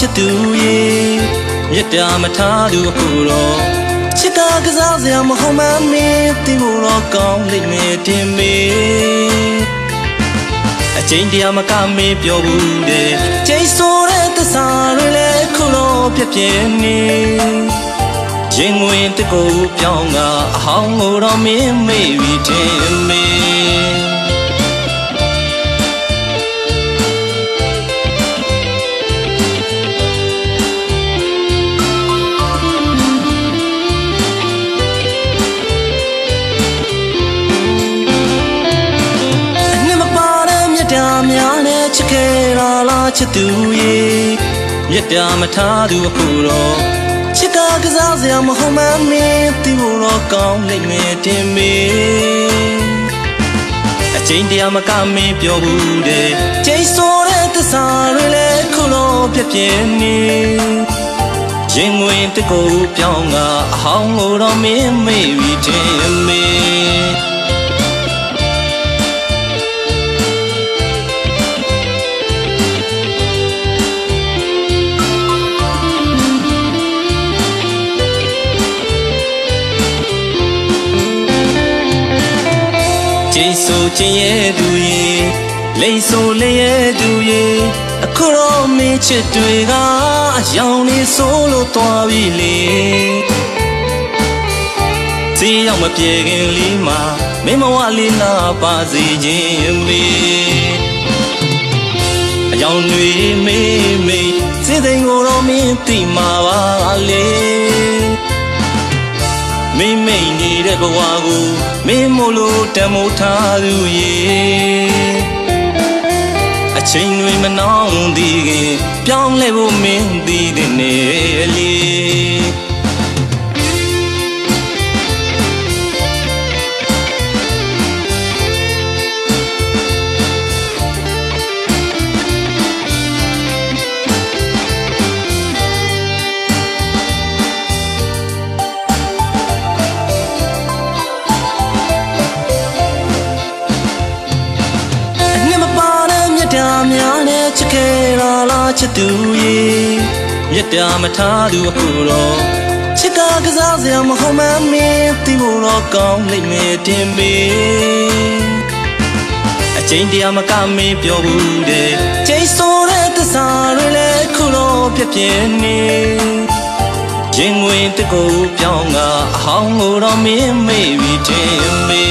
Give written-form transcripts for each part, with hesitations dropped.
ချစ်သူရေမြတ်တာမထားသူအခုတော့ချစ်တာကစားစရာမဟုတ်မှမင်းသိဖို့တော့ကောင်းလိမ့်မယ်တင်မေအချိန်တရာမကမေးပြောဘူးတဲ့ချိန်ဆိုတဲ့သစ္စာတွေလည်းခုတော့ပြပြင်းနေရင်ဝင်တကူပြောင်းကအဟောင်းကိုတော့မင်းမေ့ပြီးတင်မေချစ်ခဲ့တာလားချစ်သူရေမြတ်တာမထားသူအခုတော့ချစ်တာကစားစရာမဟုတ်မှမင်းသိဖို့တော့ကောင်းလိမ့်မယ်တင်မေအချိန်တရာမကမင်းပြောဘူးတဲ့ချိန်ဆိုတဲ့သစ္စာတွေလည်းခုတော့ပြပြင်းနေရင်ဝင်တကူပြောင်းကအဟောင်းကိုတော့မင်းမေ့ပြီးတင်မေချိန်ဆိုခြင်းရဲ့သူရေလိမ်ဆိုလျက်သူရေအခုတော့မင်းချစ်တွေကအယောင်နေဆိုလို့သွားပြီလေစီရောက်မပြေခင်လေးမှာမင်းမဝလေးနာပါစေခြင်းမေအယောင်တွေမေးမေးစိတ်သိမ်ကိုတော့မင်းသိမှာပါလေမင်းမိတ်နေတဲ့ဘဝကိုမင်းမို့လို့တမိုးထားသူရေအချိန်တွေမနှောင်းသေးခင်ပြောင်းလဲဖို့မင်းသိတဲ့နေလေများနဲ့ချစ်ခဲ့တာလားချစ်သူရေမြတ်တာမထားသူအခုတော့ချစ်တာကစားစရာမဟုတ်မှမင်းသိဖို့တော့ကောင်းလိမ့်မယ်တင်မေအချိန်တရာမကမင်းပြောဘူးတဲ့ချိန်ဆိုတဲ့သစ္စာတွေလည်းခုတော့ပြပြင်းနေရင်ဝင်တကူပြောင်းကအဟောင်းကိုတော့မင်းမေ့ပြီးတင်မေ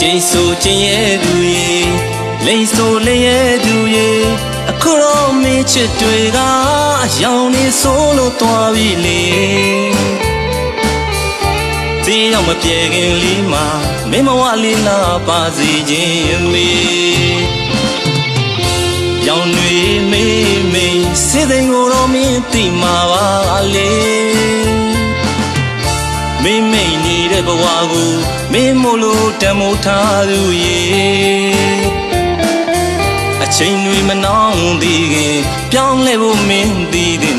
ချိန်ဆိုခြင်းရဲ့သူရေလိမ်ဆိုလျက်သူရေအခုတော့မင်းချစ်တွေကအယောင်နေဆိုလို့သွားပြီလေစီရောက်မပြေခင်လေးမှာမင်းမဝလေးနာပါစေခြင်းမေရောင်တွေမေးမေးစိတ်သိမ်ကိုတော့မင်းသိမှာပါလေမင်းမိတ်နေတဲ့ဘဝကိုမင်းမို့လို့တမိုးထားသူရေအချိန်တွေမနှောင်းသေးခင်ပြောင်းလဲဖို့မင်းသိတဲ့